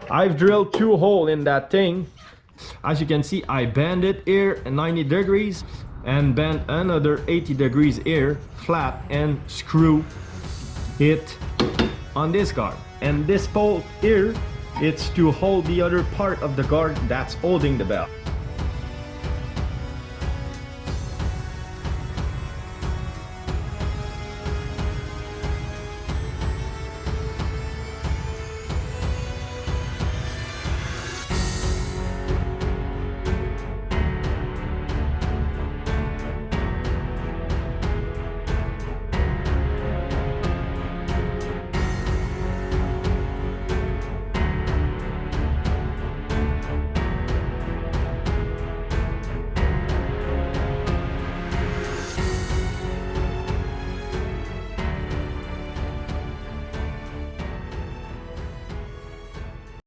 I've drilled 2 holes in that thing. As you can see, I bend it here at 90 degrees and bend another 80 degrees here flat and screw it on this guard. And this pole here, it's to hold the other part of the guard that's holding the bell.